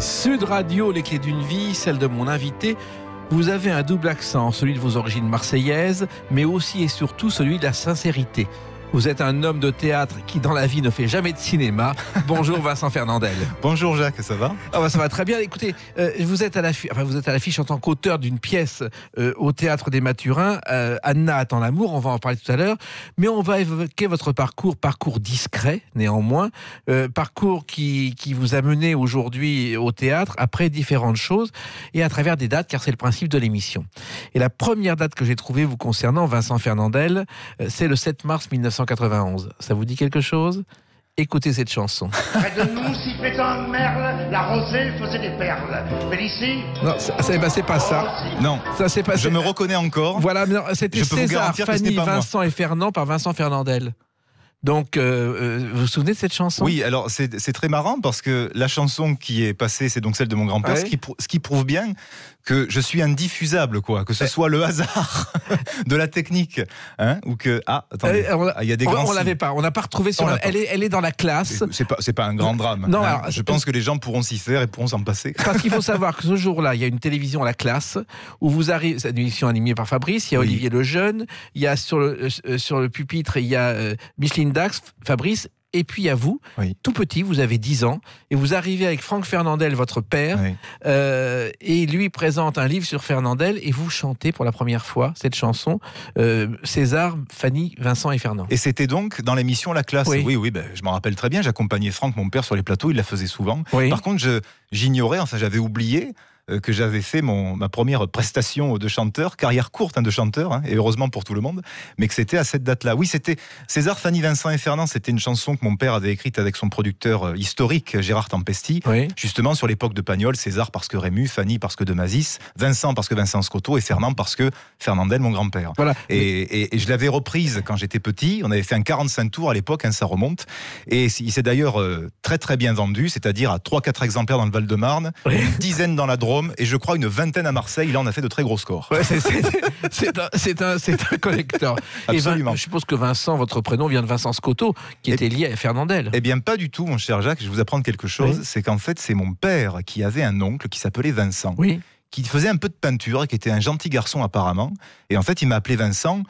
Sud Radio, les clés d'une vie, celle de mon invité. Vous avez un double accent, celui de vos origines marseillaises, mais aussi et surtout celui de la sincérité. Vous êtes un homme de théâtre qui, dans la vie, ne fait jamais de cinéma. Bonjour Vincent Fernandel. Bonjour Jacques, ça va ? Ça va très bien. Écoutez, vous êtes à l'affiche en tant qu'auteur d'une pièce au Théâtre des Mathurins, Anna attend l'amour, on va en parler tout à l'heure. Mais on va évoquer votre parcours discret néanmoins, parcours qui vous a mené aujourd'hui au théâtre après différentes choses et à travers des dates, car c'est le principe de l'émission. Et la première date que j'ai trouvée vous concernant, Vincent Fernandel, c'est le 7 mars 1991. Ça vous dit quelque chose ? Écoutez cette chanson. Près de nous, si pétant de merle, la rosée faisait des perles. Félicie ? Non, c'est pas ça. Non, Ça c'est pas. je me reconnais encore. Voilà, mais non, c'était Je peux vous César, garantir que ce Fanny, n'est pas moi. Vincent et Fernand par Vincent Fernandel. Donc, vous vous souvenez de cette chanson ? Oui, alors c'est très marrant parce que la chanson qui est passée, c'est donc celle de mon grand-père, Ouais. ce qui prouve bien que je suis indiffusable, quoi. Que ce soit le hasard de la technique, hein, ou que attendez, il y a des grands. On l'avait pas, on n'a pas retrouvé sur. On l'a pas. Elle est dans la classe. C'est pas un grand drame. Non, hein. alors, Je pense que les gens pourront s'y faire et pourront s'en passer. Parce qu'il faut savoir que ce jour-là, il y a une télévision à la classe où vous arrivez. C'est une émission animée par Fabrice. Il y a Oui. Olivier Lejeune. Il y a sur le pupitre, il y a Micheline Dax, Fabrice. Et puis il y a vous, Oui. tout petit, vous avez 10 ans, et vous arrivez avec Franck Fernandel, votre père, Oui. et lui présente un livre sur Fernandel, et vous chantez pour la première fois cette chanson, César, Fanny, Vincent et Fernand. Et c'était donc dans l'émission La Classe. Oui. Oui, je m'en rappelle très bien. J'accompagnais Franck, mon père, sur les plateaux. Il la faisait souvent. Oui. Par contre, j'ignorais, j'avais oublié que j'avais fait ma première prestation de chanteur, carrière courte de chanteur, hein, et heureusement pour tout le monde, mais que c'était à cette date-là. Oui, c'était César, Fanny, Vincent et Fernand. C'était une chanson que mon père avait écrite avec son producteur historique, Gérard Tempesti, Oui. justement sur l'époque de Pagnol. César parce que Rému, Fanny parce que de Mazis, Vincent parce que Vincent Scotto et Fernand parce que Fernandel, mon grand-père. Voilà. Et je l'avais reprise quand j'étais petit. On avait fait un 45 tours à l'époque, hein, ça remonte. Et il s'est d'ailleurs très très bien vendu, c'est-à-dire à 3-4 exemplaires dans le Val-de-Marne, Oui. une dizaine dans la Drôme et je crois une vingtaine à Marseille. Là, on a fait de très gros scores. Ouais, c'est un collector. Absolument. Et je suppose que Vincent, votre prénom vient de Vincent Scotto, qui était lié à Fernandel. Eh bien, pas du tout, mon cher Jacques. Je vais vous apprendre quelque chose. Oui. C'est qu'en fait, c'est mon père qui avait un oncle qui s'appelait Vincent, Oui. qui faisait un peu de peinture et qui était un gentil garçon apparemment. Et en fait, il m'a appelé Vincent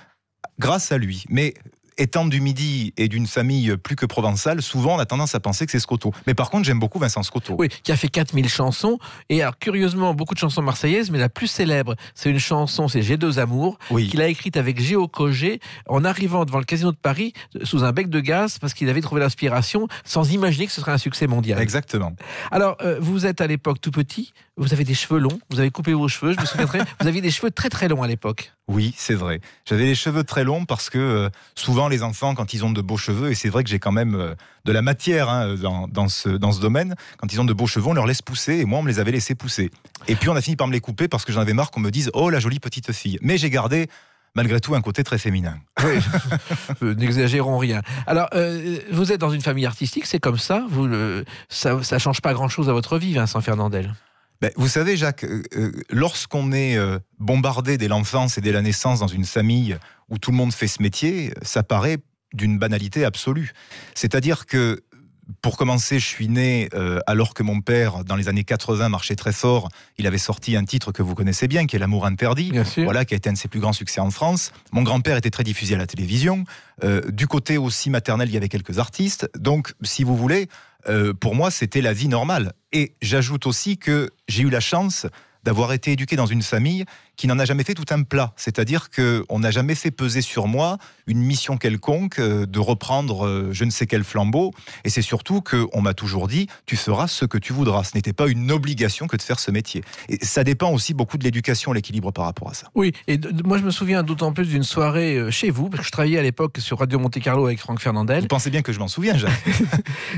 grâce à lui. Mais étant du Midi et d'une famille plus que provençale, souvent on a tendance à penser que c'est Scotto. Mais par contre, j'aime beaucoup Vincent Scotto. Oui, qui a fait 4000 chansons. Et alors, curieusement, beaucoup de chansons marseillaises, mais la plus célèbre, c'est une chanson, c'est J'ai deux amours, Oui. qu'il a écrite avec Géo Cogé, en arrivant devant le Casino de Paris, sous un bec de gaz, parce qu'il avait trouvé l'inspiration, sans imaginer que ce serait un succès mondial. Exactement. Alors, vous êtes à l'époque tout petit, vous avez des cheveux longs, vous avez coupé vos cheveux, je me souviens vous aviez des cheveux très très longs à l'époque. Oui, c'est vrai. J'avais les cheveux très longs parce que souvent les enfants, quand ils ont de beaux cheveux, et c'est vrai que j'ai quand même de la matière dans ce domaine, quand ils ont de beaux cheveux, on leur laisse pousser, et moi on me les avait laissés pousser. Et puis on a fini par me les couper parce que j'en avais marre qu'on me dise « Oh, la jolie petite fille ». Mais j'ai gardé malgré tout un côté très féminin. Oui, n'exagérons rien. Alors, vous êtes dans une famille artistique, c'est comme ça, ça change pas grand-chose à votre vie, Vincent Fernandel. Vous savez, Jacques, lorsqu'on est bombardé dès l'enfance et dès la naissance dans une famille où tout le monde fait ce métier, ça paraît d'une banalité absolue. C'est-à-dire que, pour commencer, je suis né alors que mon père, dans les années 80, marchait très fort. Il avait sorti un titre que vous connaissez bien, qui est L'amour interdit, Bien sûr. voilà, qui a été un de ses plus grands succès en France. Mon grand-père était très diffusé à la télévision. Du côté aussi maternel, il y avait quelques artistes. Donc, si vous voulez, pour moi, c'était la vie normale. Et j'ajoute aussi que j'ai eu la chance d'avoir été éduqué dans une famille qui n'en a jamais fait tout un plat. C'est-à-dire qu'on n'a jamais fait peser sur moi une mission quelconque de reprendre je ne sais quel flambeau. Et c'est surtout qu'on m'a toujours dit « tu feras ce que tu voudras ». Ce n'était pas une obligation que de faire ce métier. Et ça dépend aussi beaucoup de l'éducation, l'équilibre par rapport à ça. Oui, et moi je me souviens d'autant plus d'une soirée chez vous, parce que je travaillais à l'époque sur Radio Monte-Carlo avec Franck Fernandel. Vous pensez bien que je m'en souviens, Jacques.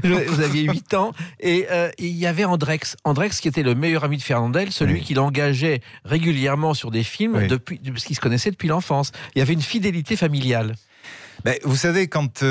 Vous aviez 8 ans, et il y avait Andrex qui était le meilleur ami de Fernandel, celui Oui. qui l'engageait régulièrement sur des films, Oui. parce qu'ils se connaissaient depuis l'enfance. Il y avait une fidélité familiale. Vous savez, quand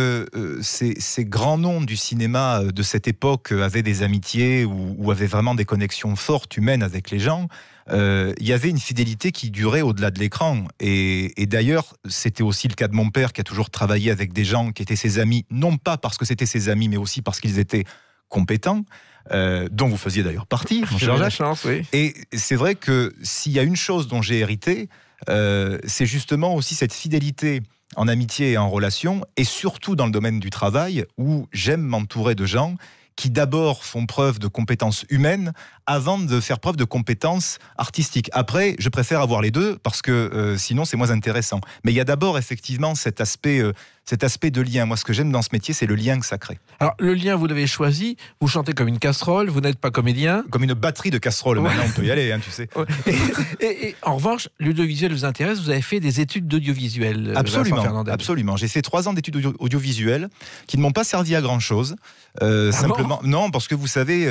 ces grands noms du cinéma de cette époque avaient des amitiés ou avaient vraiment des connexions fortes, humaines avec les gens, il y avait une fidélité qui durait au-delà de l'écran. Et d'ailleurs, c'était aussi le cas de mon père, qui a toujours travaillé avec des gens qui étaient ses amis, non pas parce que c'était ses amis, mais aussi parce qu'ils étaient compétents. dont vous faisiez d'ailleurs partie, mon J'ai cher eu la Jacques. chance, oui. Et c'est vrai que s'il y a une chose dont j'ai hérité, c'est justement aussi cette fidélité en amitié et en relation, et surtout dans le domaine du travail, où j'aime m'entourer de gens qui d'abord font preuve de compétences humaines avant de faire preuve de compétences artistiques. Après, je préfère avoir les deux parce que sinon c'est moins intéressant. Mais il y a d'abord effectivement cet aspect de lien. Moi, ce que j'aime dans ce métier, c'est le lien que ça crée. Alors, le lien, vous l'avez choisi, vous chantez comme une casserole, vous n'êtes pas comédien. Comme une batterie de casseroles, maintenant on peut y aller, hein, tu sais. Et en revanche, l'audiovisuel vous intéresse, vous avez fait des études d'audiovisuel. Vincent Fernandel. Absolument. J'ai fait 3 ans d'études audiovisuelles qui ne m'ont pas servi à grand-chose. Simplement, non, parce que vous savez,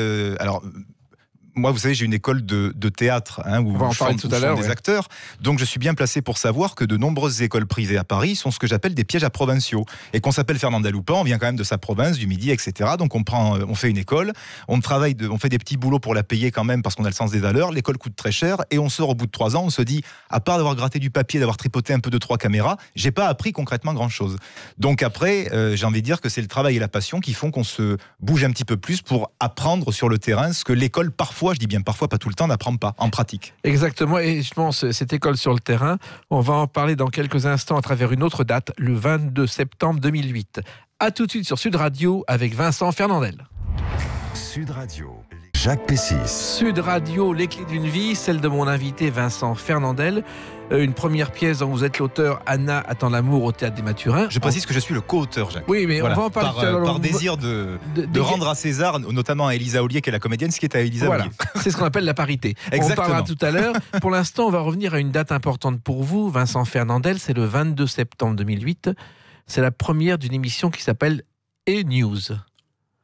moi, vous savez, j'ai une école de théâtre où on va en parler tout à l'heure, des acteurs. Donc, je suis bien placé pour savoir que de nombreuses écoles privées à Paris sont ce que j'appelle des pièges à provinciaux. Et qu'on s'appelle Fernandel ou pas, on vient quand même de sa province, du Midi, etc. Donc, on fait une école, on fait des petits boulots pour la payer quand même parce qu'on a le sens des valeurs. L'école coûte très cher et on sort au bout de 3 ans, on se dit, à part d'avoir gratté du papier, d'avoir tripoté un peu de 3 caméras, j'ai pas appris concrètement grand-chose. Donc après, j'ai envie de dire que c'est le travail et la passion qui font qu'on se bouge un petit peu plus pour apprendre sur le terrain ce que l'école parfois, je dis bien parfois, pas tout le temps, n'apprend pas en pratique. Exactement, et justement, cette école sur le terrain, on va en parler dans quelques instants à travers une autre date, le 22 septembre 2008. A tout de suite sur Sud Radio avec Vincent Fernandel. Sud Radio, Jacques Pessis. Sud Radio, les clés d'une vie, celle de mon invité Vincent Fernandel. Une première pièce dont vous êtes l'auteur, Anna attend l'amour au Théâtre des Mathurins. Je précise que je suis le co-auteur, Jacques. Oui, mais voilà, on va en parler tout à l'heure. Par désir de rendre à César, notamment à Elisa Ollier, qui est la comédienne, ce qui est à Elisa Ollier. C'est ce qu'on appelle la parité. Exactement. On parlera tout à l'heure. Pour l'instant, on va revenir à une date importante pour vous, Vincent Fernandel. C'est le 22 septembre 2008. C'est la première d'une émission qui s'appelle E-News.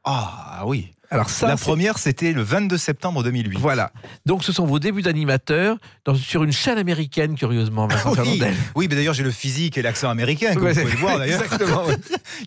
Ah oui. Alors ça, la première, c'était le 22 septembre 2008. Voilà. Donc, ce sont vos débuts d'animateur sur une chaîne américaine, curieusement, Vincent Fernandel. Oui, mais d'ailleurs, j'ai le physique et l'accent américain, comme vous pouvez le voir, d'ailleurs. Exactement.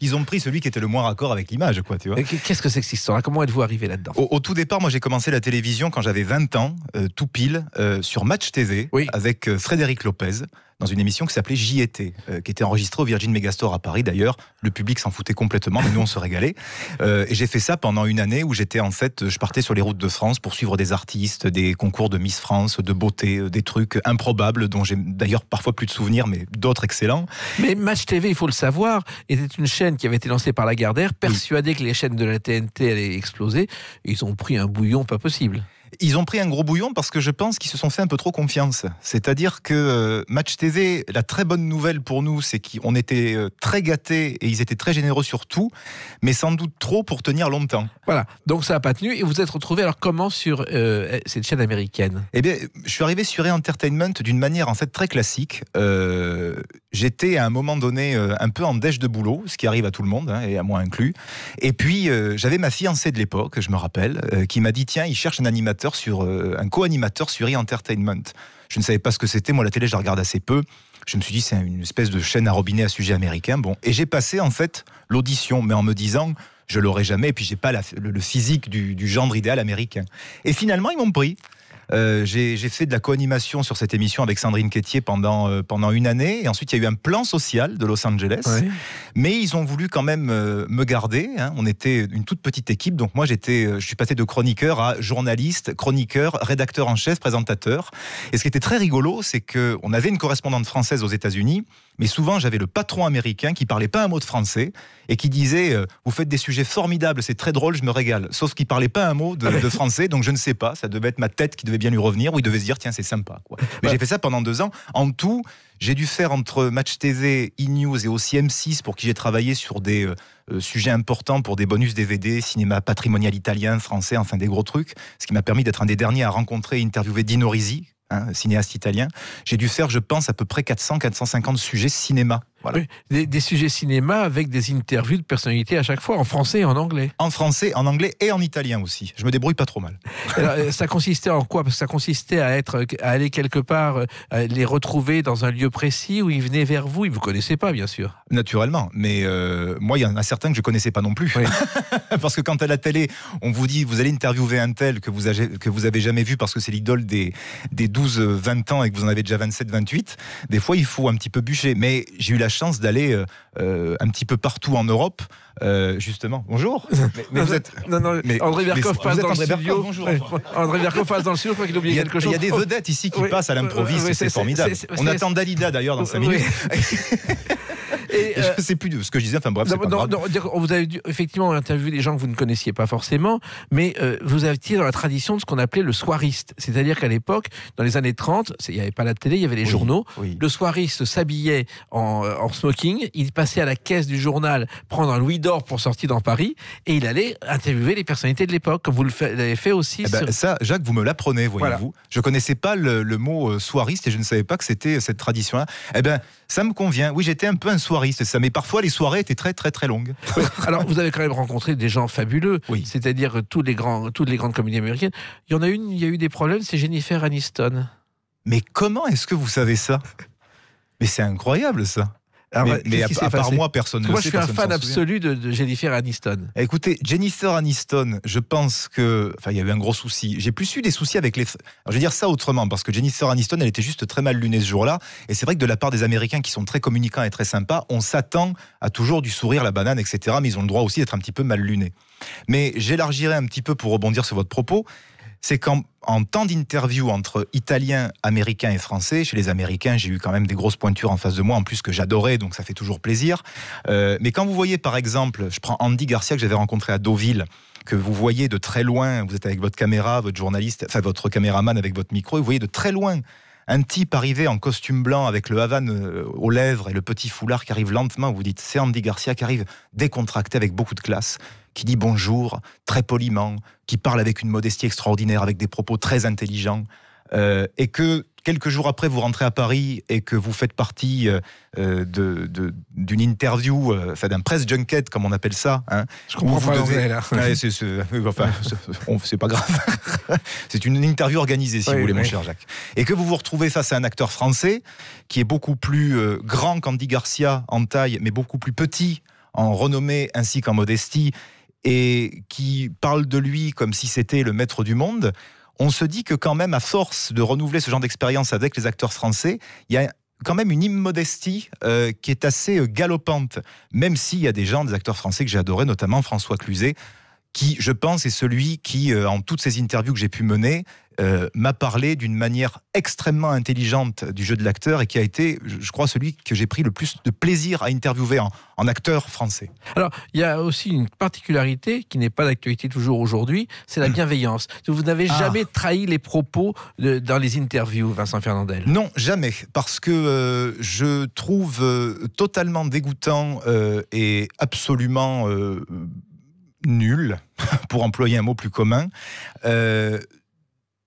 Ils ont pris celui qui était le moins raccord avec l'image, quoi, tu vois. Qu'est-ce que c'est que cette histoire? Comment êtes-vous arrivé là-dedans? Au tout départ, moi, j'ai commencé la télévision quand j'avais 20 ans, tout pile, sur Match TV, avec Frédéric Lopez, dans une émission qui s'appelait J'y étais, qui était enregistrée au Virgin Megastore à Paris d'ailleurs. Le public s'en foutait complètement, mais nous on se régalait. Et j'ai fait ça pendant une année où je partais sur les routes de France pour suivre des artistes, des concours de Miss France, de beauté, des trucs improbables dont j'ai d'ailleurs parfois plus de souvenirs, mais d'autres excellents. Mais Match TV, il faut le savoir, était une chaîne qui avait été lancée par Lagardère, persuadée que les chaînes de la TNT allaient exploser. Ils ont pris un bouillon pas possible. Ils ont pris un gros bouillon parce que je pense qu'ils se sont fait un peu trop confiance. C'est-à-dire que Match TV, la très bonne nouvelle pour nous, c'est qu'on était très gâtés et ils étaient très généreux sur tout, mais sans doute trop pour tenir longtemps. Voilà, donc ça n'a pas tenu et vous êtes retrouvé alors comment sur cette chaîne américaine? Eh bien, je suis arrivé sur E-Entertainment d'une manière en fait très classique. J'étais à un moment donné un peu en dèche de boulot, ce qui arrive à tout le monde, et à moi inclus. Et puis, j'avais ma fiancée de l'époque, je me rappelle, qui m'a dit, tiens, il cherche un co-animateur sur E-Entertainment. Je ne savais pas ce que c'était, moi la télé je la regarde assez peu. Je me suis dit c'est une espèce de chaîne à robinet à sujet américain. Bon, et j'ai passé en fait l'audition, mais en me disant je l'aurai jamais, et puis j'ai pas le physique du genre idéal américain. Et finalement ils m'ont pris. J'ai fait de la co-animation sur cette émission avec Sandrine Quétier pendant une année, et ensuite il y a eu un plan social de Los Angeles, mais ils ont voulu quand même me garder, On était une toute petite équipe, donc moi je suis passé de chroniqueur à journaliste, chroniqueur, rédacteur en chef, présentateur. Et ce qui était très rigolo, c'est qu'on avait une correspondante française aux États-Unis, mais souvent j'avais le patron américain qui parlait pas un mot de français et qui disait vous faites des sujets formidables, c'est très drôle, je me régale. Sauf qu'il parlait pas un mot de français, donc je ne sais pas, ça devait être ma tête qui devait bien lui revenir, ou il devait se dire tiens c'est sympa, quoi. Mais j'ai fait ça pendant 2 ans. En tout, j'ai dû faire entre Match TV, E-News et aussi M6 pour qui j'ai travaillé sur des sujets importants pour des bonus DVD, cinéma patrimonial italien, français, enfin des gros trucs, ce qui m'a permis d'être un des derniers à rencontrer et interviewer Dino Risi, cinéaste italien. J'ai dû faire, je pense, à peu près 400-450 sujets cinéma. Voilà. Oui, des sujets cinéma avec des interviews de personnalités à chaque fois, en français et en anglais. En français, en anglais et en italien aussi. Je me débrouille pas trop mal. Alors, ça consistait en quoi? Parce que ça consistait à aller quelque part, à les retrouver dans un lieu précis où ils venaient vers vous. Ils ne vous connaissaient pas, bien sûr. Naturellement, mais moi, il y en a certains que je connaissais pas non plus. Oui. Parce que quand à la télé, on vous dit, vous allez interviewer un tel que vous avez jamais vu parce que c'est l'idole des 12-20 ans et que vous en avez déjà 27-28, des fois, il faut un petit peu bûcher. Mais j'ai eu la chance chance d'aller un petit peu partout en Europe. Justement, bonjour. Mais vous êtes. Non, mais- André Berkoff passe dans le André Berkoff, studio. bonjour. Ouais, André Berkoff passe dans le studio, je crois qu'il a oublié quelque chose. Il y a des vedettes ici qui Oui. passent à l'improviste, Oui, c'est formidable. On attend Dalida d'ailleurs dans 5 minutes. Et, Je ne sais plus de ce que je disais, enfin bref, c'est pas grave. vous avez dû effectivement interviewer des gens que vous ne connaissiez pas forcément, mais vous étiez dans la tradition de ce qu'on appelait le soiriste. C'est-à-dire qu'à l'époque, dans les années 30, il n'y avait pas la télé, il y avait les Oui, journaux. oui. Le soiriste s'habillait en smoking, il passait à la caisse du journal prendre un louis d'or pour sortir dans Paris, et il allait interviewer les personnalités de l'époque, comme vous l'avez fait aussi. Eh ben, ça, Jacques, vous me l'apprenez, voyez-vous. Voilà. Je ne connaissais pas le mot soiriste et je ne savais pas que c'était cette tradition-là. Eh bien, ça me convient. Oui, j'étais un peu un soiriste, ça, mais parfois les soirées étaient très, très, très longues. Alors, vous avez quand même rencontré des gens fabuleux, Oui. c'est-à-dire toutes les grandes comédies américaines. Il y a eu des problèmes, c'est Jennifer Aniston. Mais comment est-ce que vous savez ça? Mais c'est incroyable, ça. Alors, Mais qu'est-ce qui s'est à part passé? moi, personne ne le Moi, sait. je suis un personne fan s'en souvient. absolu de Jennifer Aniston. Écoutez, Jennifer Aniston, je pense que... Enfin, il y a eu un gros souci. J'ai plus eu des soucis avec les... Alors, je vais dire ça autrement, parce que Jennifer Aniston, elle était juste très mal lunée ce jour-là. Et c'est vrai que de la part des Américains qui sont très communicants et très sympas, on s'attend à toujours du sourire, la banane, etc. Mais ils ont le droit aussi d'être un petit peu mal lunés. Mais j'élargirai un petit peu pour rebondir sur votre propos. C'est qu'en temps d'interview entre Italiens, Américains et Français, chez les Américains, j'ai eu quand même des grosses pointures en face de moi, en plus que j'adorais, donc ça fait toujours plaisir. Mais quand vous voyez, par exemple, je prends Andy Garcia que j'avais rencontré à Deauville, que vous voyez de très loin, vous êtes avec votre caméra, votre journaliste, enfin votre caméraman avec votre micro, et vous voyez de très loin un type arrivé en costume blanc avec le Havane aux lèvres et le petit foulard qui arrive lentement, vous dites c'est Andy Garcia qui arrive décontracté avec beaucoup de classe, qui dit bonjour très poliment, qui parle avec une modestie extraordinaire, avec des propos très intelligents, et que quelques jours après vous rentrez à Paris et que vous faites partie d'une interview, enfin d'un press junket comme on appelle ça. Hein, Je comprends pas l'anglais, là. Ouais, c'est pas grave. C'est une interview organisée, si Oui, vous voulez, oui. mon cher Jacques. Et que vous vous retrouvez face à un acteur français qui est beaucoup plus grand qu'Andy Garcia en taille, mais beaucoup plus petit en renommée ainsi qu'en modestie, et qui parle de lui comme si c'était le maître du monde. On se dit que quand même, à force de renouveler ce genre d'expérience avec les acteurs français, il y a quand même une immodestie qui est assez galopante, même s'il y a des acteurs français que j'ai adorés, notamment François Cluzet, qui, je pense, est celui qui, en toutes ces interviews que j'ai pu mener, m'a parlé d'une manière extrêmement intelligente du jeu de l'acteur et qui a été, je crois, celui que j'ai pris le plus de plaisir à interviewer en acteur français. Alors, il y a aussi une particularité qui n'est pas d'actualité toujours aujourd'hui, c'est la bienveillance. Vous n'avez jamais trahi les propos dans les interviews, Vincent Fernandel. Non, jamais, parce que je trouve totalement dégoûtant et absolument nul, pour employer un mot plus commun,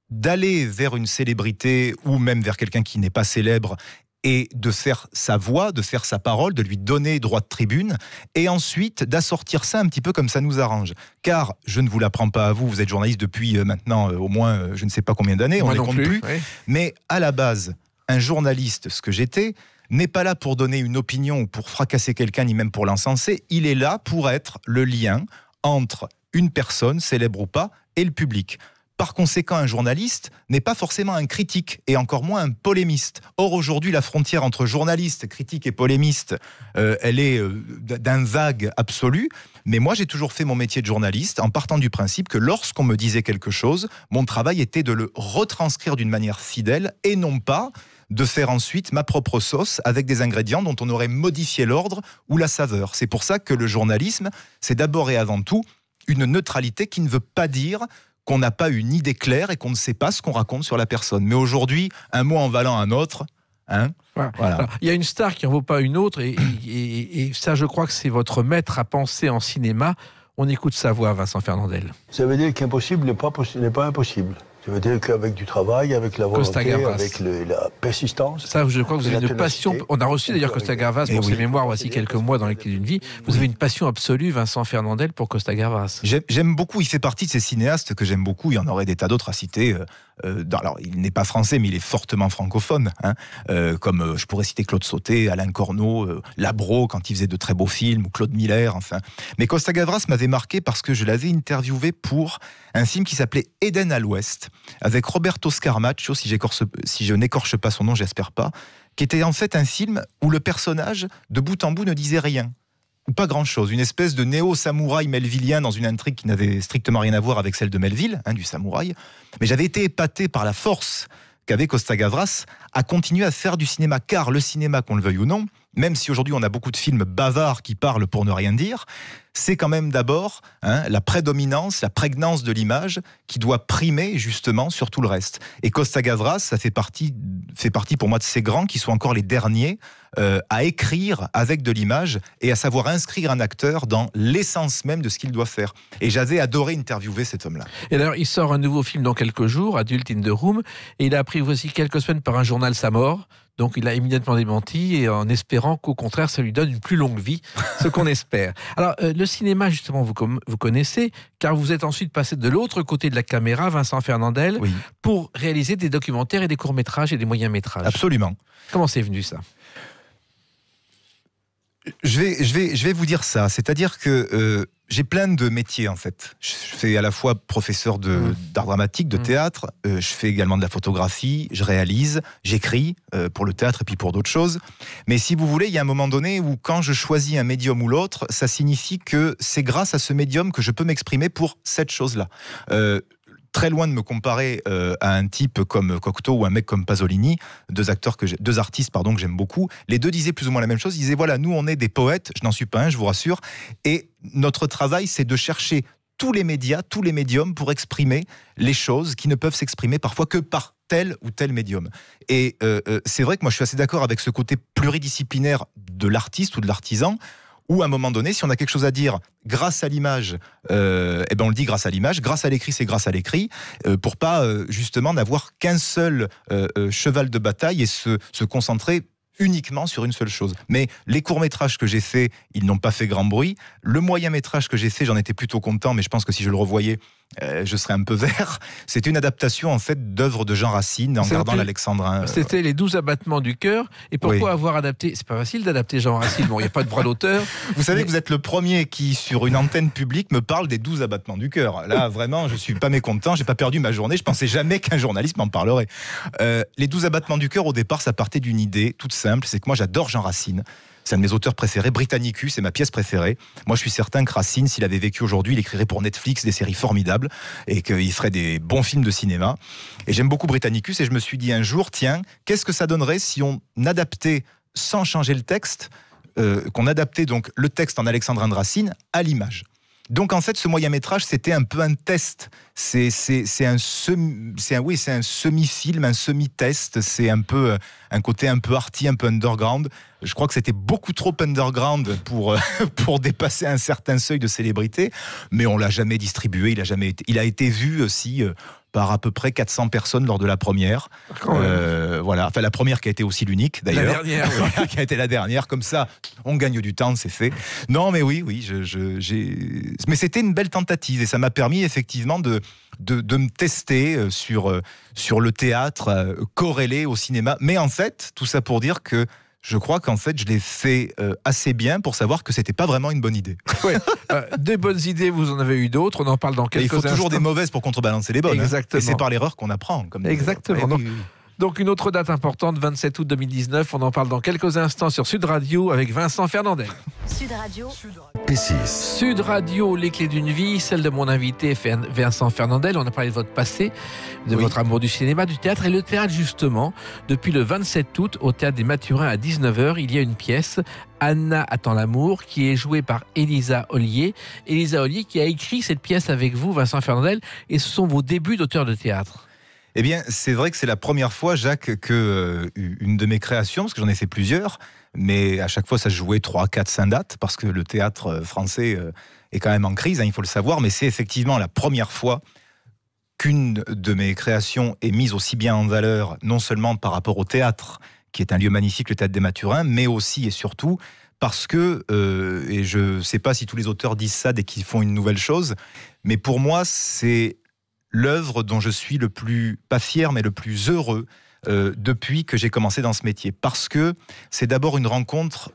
d'aller vers une célébrité ou même vers quelqu'un qui n'est pas célèbre et de faire sa voix, de faire sa parole, de lui donner droit de tribune, et ensuite d'assortir ça un petit peu comme ça nous arrange. Car, je ne vous l'apprends pas à vous, vous êtes journaliste depuis maintenant au moins je ne sais pas combien d'années, on ne compte plus, oui. mais à la base, un journaliste, ce que j'étais, n'est pas là pour donner une opinion ou pour fracasser quelqu'un, ni même pour l'encenser, il est là pour être le lien entre une personne, célèbre ou pas, et le public. Par conséquent, un journaliste n'est pas forcément un critique, et encore moins un polémiste. Or, aujourd'hui, la frontière entre journaliste, critique et polémiste, elle est d'un vague absolu. Mais moi, j'ai toujours fait mon métier de journaliste en partant du principe que lorsqu'on me disait quelque chose, mon travail était de le retranscrire d'une manière fidèle, et non pas de faire ensuite ma propre sauce avec des ingrédients dont on aurait modifié l'ordre ou la saveur. C'est pour ça que le journalisme, c'est d'abord et avant tout une neutralité qui ne veut pas dire qu'on n'a pas une idée claire et qu'on ne sait pas ce qu'on raconte sur la personne. Mais aujourd'hui, un mot en valant un autre, hein, voilà. Alors, il y a une star qui n'en vaut pas une autre, et ça, je crois que c'est votre maître à penser en cinéma. On écoute sa voix, Vincent Fernandel. Ça veut dire qu'impossible n'est pas impossible. Ça veut dire qu'avec du travail, avec la Costa volonté, Gavras. avec la persistance... Ça, je crois que vous et avez la une passion. ténacité. On a reçu d'ailleurs Costa Gavras pour ses mémoires, voici quelques mois dans les clés d'une vie. Vous avez une passion absolue, Vincent Fernandel, pour Costa Gavras. J'aime beaucoup, il fait partie de ces cinéastes que j'aime beaucoup, il y en aurait des tas d'autres à citer. Alors, il n'est pas français, mais il est fortement francophone, hein, comme je pourrais citer Claude Sauté, Alain Corneau, Labro, quand il faisait de très beaux films, ou Claude Miller, enfin. Mais Costa Gavras m'avait marqué parce que je l'avais interviewé pour un film qui s'appelait Éden à l'Ouest, avec Roberto Scarmaccio, si je n'écorche pas son nom, j'espère pas, qui était en fait un film où le personnage, de bout en bout, ne disait rien. Ou pas grand-chose. Une espèce de néo-samouraï melvillien dans une intrigue qui n'avait strictement rien à voir avec celle de Melville, du samouraï. Mais j'avais été épaté par la force qu'avait Costa-Gavras à continuer à faire du cinéma. Car le cinéma, qu'on le veuille ou non, même si aujourd'hui on a beaucoup de films bavards qui parlent pour ne rien dire, c'est quand même d'abord la prédominance, la prégnance de l'image qui doit primer justement sur tout le reste. Et Costa-Gavras, ça fait partie pour moi de ces grands qui sont encore les derniers à écrire avec de l'image et à savoir inscrire un acteur dans l'essence même de ce qu'il doit faire. Et j'avais adoré interviewer cet homme-là. Et d'ailleurs, il sort un nouveau film dans quelques jours, Adult in the Room, et il a appris aussi quelques semaines par un journal sa mort. Donc il a immédiatement démenti, et en espérant qu'au contraire ça lui donne une plus longue vie, ce qu'on espère. Alors le cinéma justement vous connaissez, car vous êtes ensuite passé de l'autre côté de la caméra, Vincent Fernandel, Oui. pour réaliser des documentaires et des courts-métrages et des moyens-métrages. Absolument. Comment c'est venu ça ? Je vais vous dire ça, c'est-à-dire que j'ai plein de métiers en fait. Je fais à la fois professeur d'art dramatique, de théâtre, je fais également de la photographie, je réalise, j'écris pour le théâtre et puis pour d'autres choses. Mais si vous voulez, il y a un moment donné où quand je choisis un médium ou l'autre, ça signifie que c'est grâce à ce médium que je peux m'exprimer pour cette chose-là. Très loin de me comparer à un type comme Cocteau ou un mec comme Pasolini, deux artistes que j'aime beaucoup. Les deux disaient plus ou moins la même chose. Ils disaient voilà, nous on est des poètes, je n'en suis pas un, je vous rassure, et notre travail c'est de chercher tous les médias, tous les médiums pour exprimer les choses qui ne peuvent s'exprimer parfois que par tel ou tel médium. Et c'est vrai que moi je suis assez d'accord avec ce côté pluridisciplinaire de l'artiste ou de l'artisan, où à un moment donné, si on a quelque chose à dire grâce à l'image, on le dit grâce à l'image, grâce à l'écrit, c'est grâce à l'écrit, pour pas justement n'avoir qu'un seul cheval de bataille et se concentrer uniquement sur une seule chose. Mais les courts-métrages que j'ai faits, ils n'ont pas fait grand bruit. Le moyen-métrage que j'ai fait, j'en étais plutôt content, mais je pense que si je le revoyais, je serais un peu vert. C'était une adaptation en fait d'œuvres de Jean Racine en gardant l'alexandrin. C'était les 12 abattements du cœur. Et pourquoi avoir adapté ? C'est pas facile d'adapter Jean Racine. Bon, il n'y a pas de droit d'auteur. Vous savez que vous êtes le premier qui, sur une antenne publique, me parle des 12 abattements du cœur. Là, vraiment, je suis pas mécontent. J'ai pas perdu ma journée. Je pensais jamais qu'un journaliste m'en parlerait. Les 12 abattements du cœur, au départ, ça partait d'une idée toute simple. C'est que moi, j'adore Jean Racine. C'est un de mes auteurs préférés, Britannicus, c'est ma pièce préférée. Moi, je suis certain que Racine, s'il avait vécu aujourd'hui, il écrirait pour Netflix des séries formidables et qu'il ferait des bons films de cinéma. Et j'aime beaucoup Britannicus et je me suis dit un jour, tiens, qu'est-ce que ça donnerait si on adaptait, sans changer le texte, qu'on adaptait donc le texte en alexandrin de Racine à l'image. Donc en fait, ce moyen-métrage, c'était un peu un test. C'est un semi-film, un semi-test. C'est un peu un côté un peu arty, un peu underground. Je crois que c'était beaucoup trop underground pour dépasser un certain seuil de célébrité. Mais on l'a jamais distribué. Il a été vu aussi par à peu près 400 personnes lors de la première. Voilà. Enfin, la première qui a été aussi l'unique, d'ailleurs. La dernière, oui. Qui a été la dernière. Comme ça, on gagne du temps, c'est fait. Non, mais oui, mais c'était une belle tentative et ça m'a permis effectivement de me tester sur le théâtre corrélé au cinéma. Mais en fait, tout ça pour dire que je crois qu'en fait, je l'ai fait assez bien pour savoir que c'était pas vraiment une bonne idée. Ouais, des bonnes idées, vous en avez eu d'autres. On en parle dans quelques instants. Il faut toujours des mauvaises pour contrebalancer les bonnes. Exactement. Et c'est par l'erreur qu'on apprend. Exactement. Donc une autre date importante, 27 août 2019. On en parle dans quelques instants sur Sud Radio avec Vincent Fernandel. Sud Radio. P6. Sud Radio, les clés d'une vie, celle de mon invité Vincent Fernandel. On a parlé de votre passé, de votre amour du cinéma, du théâtre. Et le théâtre, justement, depuis le 27 août, au Théâtre des Mathurins à 19h, il y a une pièce, Anna attend l'amour, qui est jouée par Élisa Ollier. Élisa Ollier qui a écrit cette pièce avec vous, Vincent Fernandel, et ce sont vos débuts d'auteur de théâtre. Eh bien, c'est vrai que c'est la première fois, Jacques, que une de mes créations, parce que j'en ai fait plusieurs, mais à chaque fois ça se jouait 3, 4, 5 dates, parce que le théâtre français est quand même en crise, il faut le savoir, mais c'est effectivement la première fois qu'une de mes créations est mise aussi bien en valeur, non seulement par rapport au théâtre, qui est un lieu magnifique, le Théâtre des Mathurins, mais aussi et surtout parce que, et je ne sais pas si tous les auteurs disent ça dès qu'ils font une nouvelle chose, mais pour moi c'est l'œuvre dont je suis le plus, pas fier, mais le plus heureux depuis que j'ai commencé dans ce métier. Parce que c'est d'abord une rencontre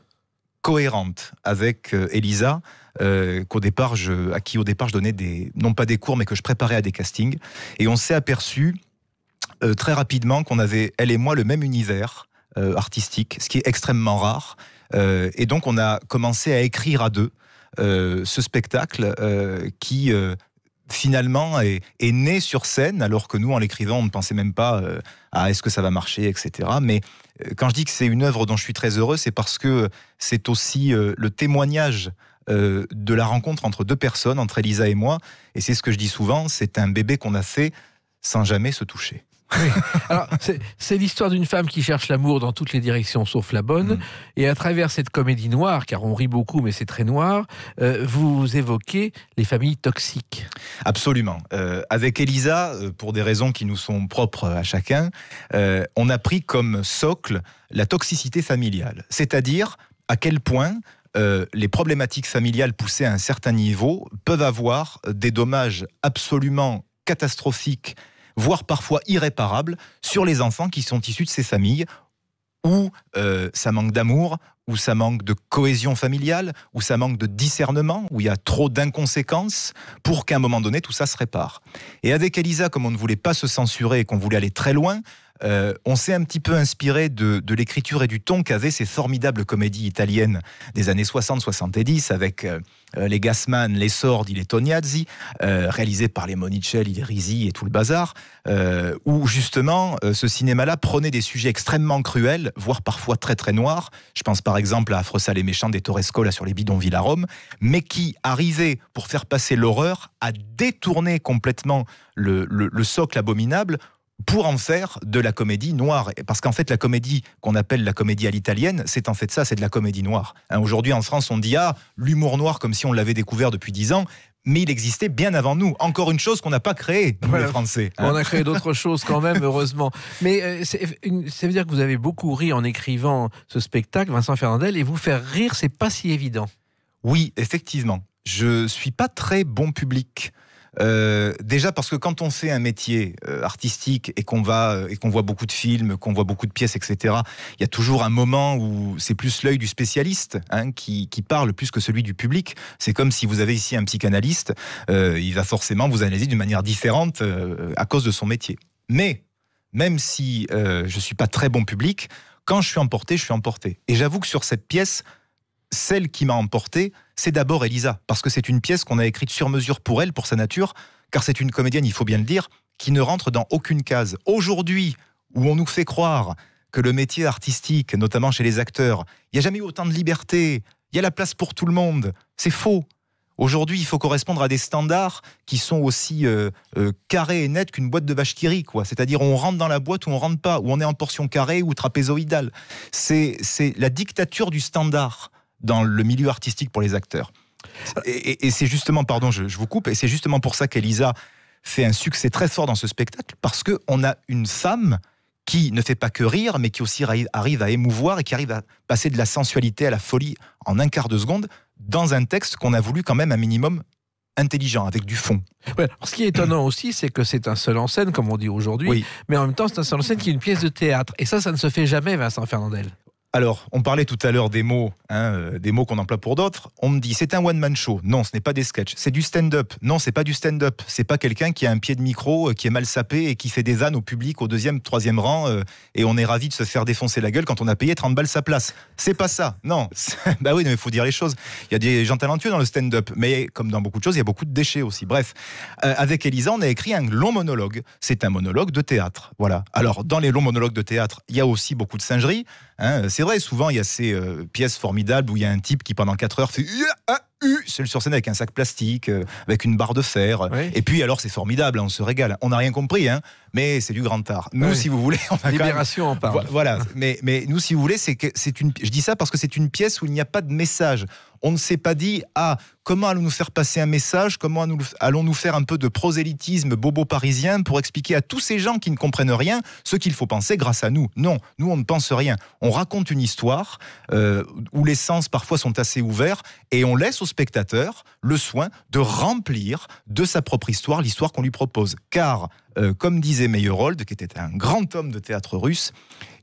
cohérente avec Élisa, à qui au départ je donnais non pas des cours, mais que je préparais à des castings. Et on s'est aperçu très rapidement qu'on avait, elle et moi, le même univers. artistique, ce qui est extrêmement rare. Et donc on a commencé à écrire à deux ce spectacle qui finalement est né sur scène, alors que nous, en l'écrivant, on ne pensait même pas à est-ce que ça va marcher, etc. Mais quand je dis que c'est une œuvre dont je suis très heureux, c'est parce que c'est aussi le témoignage de la rencontre entre deux personnes, entre Elisa et moi. Et c'est ce que je dis souvent, c'est un bébé qu'on a fait sans jamais se toucher. Oui. Alors, c'est l'histoire d'une femme qui cherche l'amour dans toutes les directions sauf la bonne. Et à travers cette comédie noire, car on rit beaucoup mais c'est très noir, vous évoquez les familles toxiques. Absolument. Avec Elisa, pour des raisons qui nous sont propres à chacun, on a pris comme socle la toxicité familiale. C'est-à-dire à quel point les problématiques familiales poussées à un certain niveau peuvent avoir des dommages absolument catastrophiques, voire parfois irréparables, sur les enfants qui sont issus de ces familles où ça manque d'amour, où ça manque de cohésion familiale, où ça manque de discernement, où il y a trop d'inconséquences pour qu'à un moment donné, tout ça se répare. Et avec Elisa, comme on ne voulait pas se censurer et qu'on voulait aller très loin, on s'est un petit peu inspiré de l'écriture et du ton qu'avaient ces formidables comédies italiennes des années 60-70 avec les Gassman, les Sordi, les Tognazzi, réalisés par les Monicelli, les Risi et tout le bazar, où justement ce cinéma-là prenait des sujets extrêmement cruels, voire parfois très très noirs. Je pense par exemple à Affreux, sale et méchant des Toresco, là sur les bidonvilles à Rome, mais qui arrivait, pour faire passer l'horreur, à détourner complètement le socle abominable pour en faire de la comédie noire. Parce qu'en fait, la comédie qu'on appelle la comédie à l'italienne, c'est en fait ça, c'est de la comédie noire. Aujourd'hui, en France, on dit « Ah, l'humour noir » comme si on l'avait découvert depuis 10 ans, mais il existait bien avant nous. Encore une chose qu'on n'a pas créée, nous, les Français. On a créé d'autres choses quand même, heureusement. Mais ça veut dire que vous avez beaucoup ri en écrivant ce spectacle, Vincent Fernandel, et vous faire rire, c'est pas si évident. Oui, effectivement. Je suis pas très bon public. Déjà parce que quand on fait un métier artistique et qu'on voit beaucoup de films, qu'on voit beaucoup de pièces, etc., il y a toujours un moment où c'est plus l'œil du spécialiste qui parle plus que celui du public. C'est comme si vous avez ici un psychanalyste, il va forcément vous analyser d'une manière différente à cause de son métier. Mais même si je suis pas très bon public, quand je suis emporté, je suis emporté. Et j'avoue que sur cette pièce, celle qui m'a emporté, c'est d'abord Elisa, parce que c'est une pièce qu'on a écrite sur mesure pour elle, pour sa nature, car c'est une comédienne, il faut bien le dire, qui ne rentre dans aucune case. Aujourd'hui, où on nous fait croire que le métier artistique, notamment chez les acteurs, il n'y a jamais eu autant de liberté, il y a la place pour tout le monde, c'est faux. Aujourd'hui, il faut correspondre à des standards qui sont aussi carrés et nets qu'une boîte de vache qui rit, quoi. C'est-à-dire, on rentre dans la boîte ou on rentre pas, ou on est en portion carrée ou trapézoïdale. C'est la dictature du standard dans le milieu artistique pour les acteurs. Et c'est justement, pardon, je vous coupe, et c'est justement pour ça qu'Elisa fait un succès très fort dans ce spectacle, parce qu'on a une femme qui ne fait pas que rire, mais qui aussi arrive à émouvoir et qui arrive à passer de la sensualité à la folie en un quart de seconde, dans un texte qu'on a voulu quand même un minimum intelligent, avec du fond. Ouais, ce qui est étonnant aussi, c'est que c'est un seul en scène, comme on dit aujourd'hui, oui. Mais en même temps, c'est un seul en scène qui est une pièce de théâtre. Et ça ne se fait jamais, Vincent Fernandel. Alors, on parlait tout à l'heure des mots qu'on emploie pour d'autres. On me dit, c'est un one-man show. Non, ce n'est pas des sketchs. C'est du stand-up. Non, c'est pas du stand-up. C'est pas quelqu'un qui a un pied de micro, qui est mal sapé et qui fait des vannes au public au 2e, 3e rang et on est ravi de se faire défoncer la gueule quand on a payé 30 balles sa place. C'est pas ça. Non. Bah oui, mais il faut dire les choses. Il y a des gens talentueux dans le stand-up, mais comme dans beaucoup de choses, il y a beaucoup de déchets aussi. Bref, avec Elisa, on a écrit un long monologue. C'est un monologue de théâtre. Voilà. Alors, dans les longs monologues de théâtre, il y a aussi beaucoup de singerie. C'est vrai, souvent il y a ces pièces formidables où il y a un type qui pendant 4 heures fait seul sur scène avec un sac plastique, avec une barre de fer. Oui. Et puis alors c'est formidable, on se régale. On n'a rien compris, mais c'est du grand art. Nous, si vous voulez, on a Libération en parle. Voilà. Mais nous, si vous voulez, je dis ça parce que c'est une pièce où il n'y a pas de message. On ne s'est pas dit, comment allons-nous faire passer un message, comment allons-nous faire un peu de prosélytisme bobo parisien pour expliquer à tous ces gens qui ne comprennent rien ce qu'il faut penser grâce à nous. Non, nous on ne pense rien. On raconte une histoire où les sens parfois sont assez ouverts et on laisse au spectateur le soin de remplir de sa propre histoire l'histoire qu'on lui propose. Car, comme disait Meyerhold, qui était un grand homme de théâtre russe,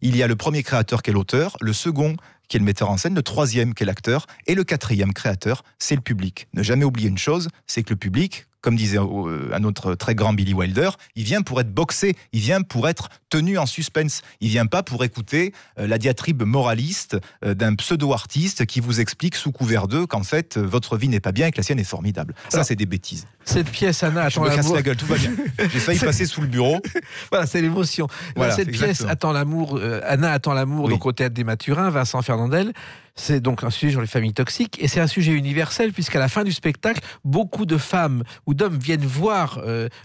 il y a le premier créateur qui est l'auteur, le second qui est le metteur en scène, le 3e qui est l'acteur, et le 4e créateur, c'est le public. Ne jamais oublier une chose, c'est que le public, comme disait un autre très grand Billy Wilder, il vient pour être boxé, il vient pour être tenu en suspense. Il vient pas pour écouter la diatribe moraliste d'un pseudo-artiste qui vous explique sous couvert d'eux qu'en fait, votre vie n'est pas bien et que la sienne est formidable. Ça, c'est des bêtises. Cette pièce, Anna Je attend me casse l'amour. la gueule, tout va bien. J'ai failli passer sous le bureau. Voilà, c'est l'émotion. Voilà, Cette exactement. pièce attend l'amour. Anna attend l'amour, Oui. donc au Théâtre des Mathurins, Vincent Fernandel. C'est donc un sujet sur les familles toxiques et c'est un sujet universel puisqu'à la fin du spectacle, beaucoup de femmes ou d'hommes viennent voir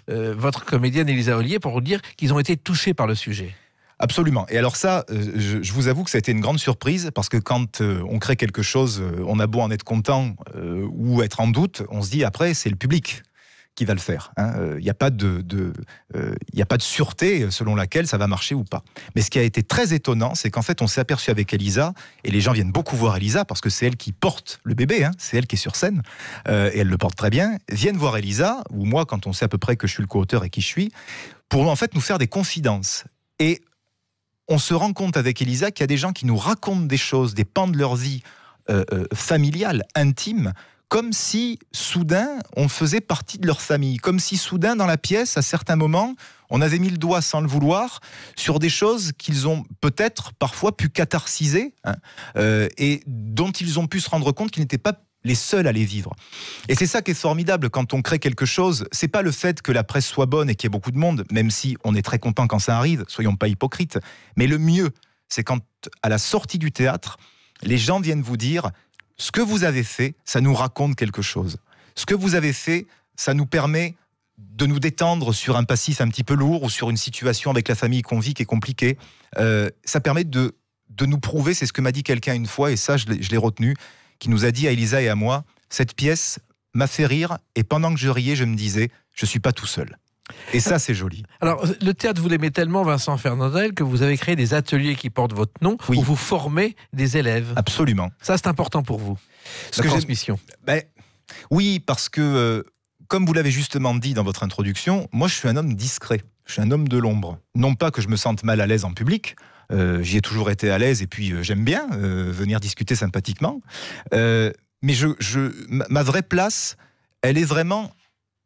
votre comédienne Élisa Ollier pour vous dire qu'ils ont été touchés par le sujet. Absolument. Et alors ça, je vous avoue que ça a été une grande surprise parce que quand on crée quelque chose, on a beau en être content ou être en doute, on se dit après, c'est le public qui va le faire. Il n'y a pas de sûreté selon laquelle ça va marcher ou pas. Mais ce qui a été très étonnant, c'est qu'en fait, on s'est aperçu avec Élisa, et les gens viennent beaucoup voir Élisa parce que c'est elle qui porte le bébé, c'est elle qui est sur scène, et elle le porte très bien, viennent voir Élisa, ou moi, quand on sait à peu près que je suis le co-auteur et qui je suis, pour en fait nous faire des confidences. Et on se rend compte avec Élisa qu'il y a des gens qui nous racontent des choses, des pans de leur vie familiale, intime, comme si, soudain, on faisait partie de leur famille. Comme si, soudain, dans la pièce, à certains moments, on avait mis le doigt, sans le vouloir, sur des choses qu'ils ont peut-être, parfois, pu catharsiser, et dont ils ont pu se rendre compte qu'ils n'étaient pas les seuls à les vivre. Et c'est ça qui est formidable quand on crée quelque chose. C'est pas le fait que la presse soit bonne et qu'il y ait beaucoup de monde, même si on est très content quand ça arrive, soyons pas hypocrites. Mais le mieux, c'est quand, à la sortie du théâtre, les gens viennent vous dire « Ce que vous avez fait, ça nous raconte quelque chose. Ce que vous avez fait, ça nous permet de nous détendre sur un passif un petit peu lourd ou sur une situation avec la famille qu'on vit qui est compliquée. Ça permet de nous prouver, c'est ce que m'a dit quelqu'un une fois, et ça, je l'ai retenu, qui nous a dit à Élisa et à moi, cette pièce m'a fait rire, et pendant que je riais, je me disais, je ne suis pas tout seul. Et ça, c'est joli. Alors, le théâtre, vous l'aimez tellement, Vincent Fernandel, que vous avez créé des ateliers qui portent votre nom, Oui. où vous formez des élèves. Absolument. Ça, c'est important pour vous, Ce la que transmission. oui, parce que, comme vous l'avez justement dit dans votre introduction, moi, je suis un homme discret. Je suis un homme de l'ombre. Non pas que je me sente mal à l'aise en public, j'y ai toujours été à l'aise et puis j'aime bien venir discuter sympathiquement. Mais ma vraie place, elle est vraiment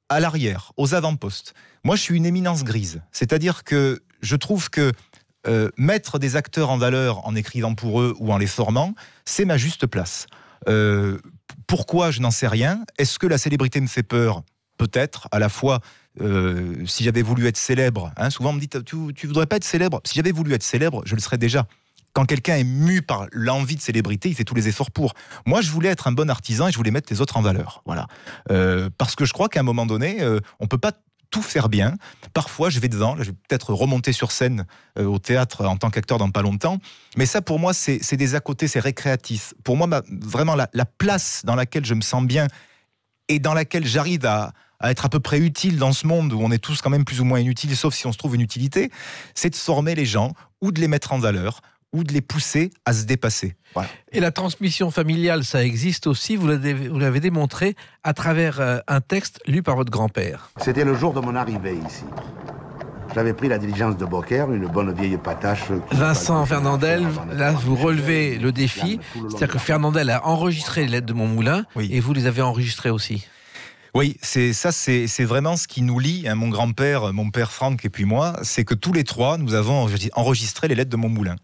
à l'arrière, aux avant-postes. Moi, je suis une éminence grise. C'est-à-dire que je trouve que mettre des acteurs en valeur en écrivant pour eux ou en les formant, c'est ma juste place. Pourquoi, je n'en sais rien. Est-ce que la célébrité me fait peur ? Peut-être, à la fois, si j'avais voulu être célèbre, souvent on me dit, tu voudrais pas être célèbre ? Si j'avais voulu être célèbre, je le serais déjà. Quand quelqu'un est mu par l'envie de célébrité, il fait tous les efforts pour. Moi, je voulais être un bon artisan et je voulais mettre les autres en valeur. Voilà. Parce que je crois qu'à un moment donné, on peut pas tout faire bien. Parfois, je vais devant. Là, je vais peut-être remonter sur scène au théâtre en tant qu'acteur dans pas longtemps. Mais ça, pour moi, c'est des à côté, c'est récréatif. Pour moi, vraiment, la place dans laquelle je me sens bien et dans laquelle j'arrive à être à peu près utile dans ce monde où on est tous quand même plus ou moins inutiles, sauf si on se trouve une utilité, c'est de former les gens ou de les mettre en valeur ou de les pousser à se dépasser. Voilà. Et la transmission familiale, ça existe aussi, vous l'avez démontré à travers un texte lu par votre grand-père. C'était le jour de mon arrivée ici. J'avais pris la diligence de Beaucaire, une bonne vieille patache. Vincent Fernandel, là vous relevez le défi, c'est-à-dire que Fernandel a enregistré les lettres de Montmoulin, Oui. et vous les avez enregistrées aussi. Oui, c'est vraiment ce qui nous lie, mon grand-père, mon père Franck et puis moi, c'est que tous les trois, nous avons enregistré les lettres de Montmoulin.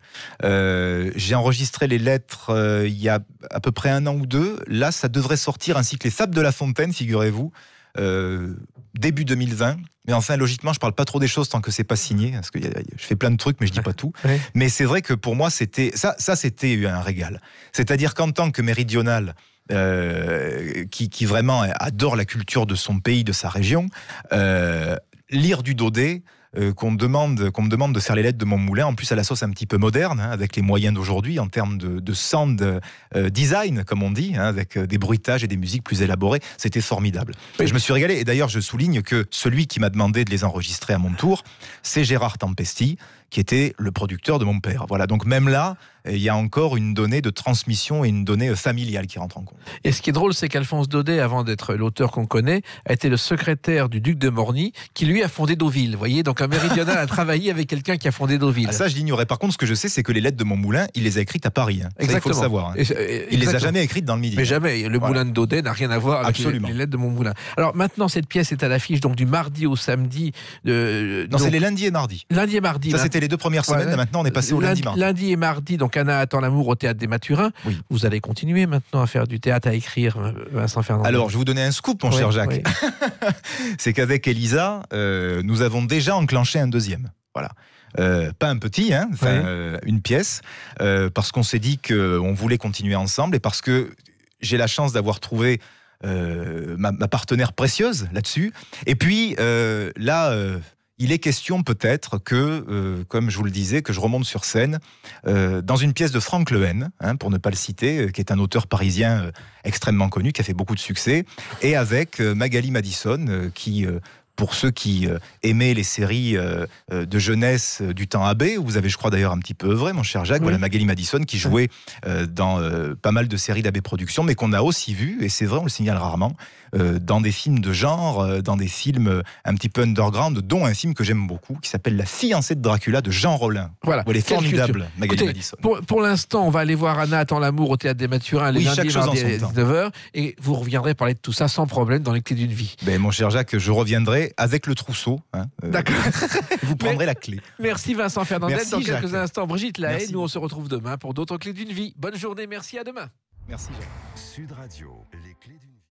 J'ai enregistré les lettres il y a à peu près 1 an ou 2. Là, ça devrait sortir, ainsi que les Fables de La Fontaine, figurez-vous, début 2020. Mais enfin, logiquement, je parle pas trop des choses tant que c'est pas signé, parce que je fais plein de trucs, mais je dis pas tout. Oui. Mais c'est vrai que pour moi, c'était un régal. C'est-à-dire qu'en tant que méridional, qui vraiment adore la culture de son pays, de sa région, lire du Daudet, qu'on me demande de faire les lettres de Montmoulin, en plus à la sauce un petit peu moderne, avec les moyens d'aujourd'hui, en termes de sound design, comme on dit, avec des bruitages et des musiques plus élaborées, c'était formidable. Oui. Et je me suis régalé, et d'ailleurs je souligne que celui qui m'a demandé de les enregistrer à mon tour, c'est Gérard Tempesti, qui était le producteur de mon père. Voilà, donc même là, il y a encore une donnée de transmission et une donnée familiale qui rentre en compte. Et ce qui est drôle, c'est qu'Alphonse Daudet, avant d'être l'auteur qu'on connaît, a été le secrétaire du duc de Morny, qui lui a fondé Deauville. Vous voyez, donc un méridional a travaillé avec quelqu'un qui a fondé Deauville. Ah, ça, je l'ignorais. Par contre, ce que je sais, c'est que les lettres de Montmoulin, il les a écrites à Paris. Ça, il faut le savoir. Il les a jamais écrites dans le Midi. Mais jamais. Le moulin de Daudet n'a rien à voir avec les lettres de Montmoulin. Alors maintenant, cette pièce est à l'affiche donc du mardi au samedi. Non, c'est les lundis et mardis. Lundi et mardi. Ça, c'était les 2 premières semaines. Maintenant, on est passé au lundi-mardi. Lundi et mardi, donc Anna attend l'amour au Théâtre des Mathurins. Oui. Vous allez continuer maintenant à faire du théâtre, à écrire, Vincent Fernandez. Alors, je vais vous donner un scoop, mon cher Jacques. Oui. C'est qu'avec Elisa, nous avons déjà enclenché un deuxième. Voilà. Pas un petit, hein, une pièce, parce qu'on s'est dit qu'on voulait continuer ensemble et parce que j'ai la chance d'avoir trouvé ma partenaire précieuse là-dessus. Et puis il est question peut-être que, comme je vous le disais, que je remonte sur scène dans une pièce de Franck Lehen, pour ne pas le citer, qui est un auteur parisien extrêmement connu, qui a fait beaucoup de succès, et avec Magali Madison, qui... pour ceux qui aimaient les séries de jeunesse du temps AB, où vous avez, je crois d'ailleurs, un petit peu œuvré, mon cher Jacques, voilà Magali Madison, qui jouait dans pas mal de séries d'AB Productions, mais qu'on a aussi vu, et c'est vrai, on le signale rarement, dans des films de genre, dans des films un petit peu underground, dont un film que j'aime beaucoup, qui s'appelle La fiancée de Dracula de Jean Rollin. Voilà. Elle est formidable, Magali Écoutez, Madison. Pour l'instant, on va aller voir Anna attend l'amour au Théâtre des Mathurins les lundis, mardi à 19h, et vous reviendrez parler de tout ça sans problème dans les clés d'une vie. Ben, mon cher Jacques, je reviendrai avec le trousseau. D'accord. Vous prendrez la clé. Merci Vincent Fernandez. Merci, dans quelques Jacques. instants, Brigitte Lahaye. Merci. Nous, on se retrouve demain pour d'autres clés d'une vie. Bonne journée, merci, à demain. Merci, Jacques. Sud Radio, les clés d'une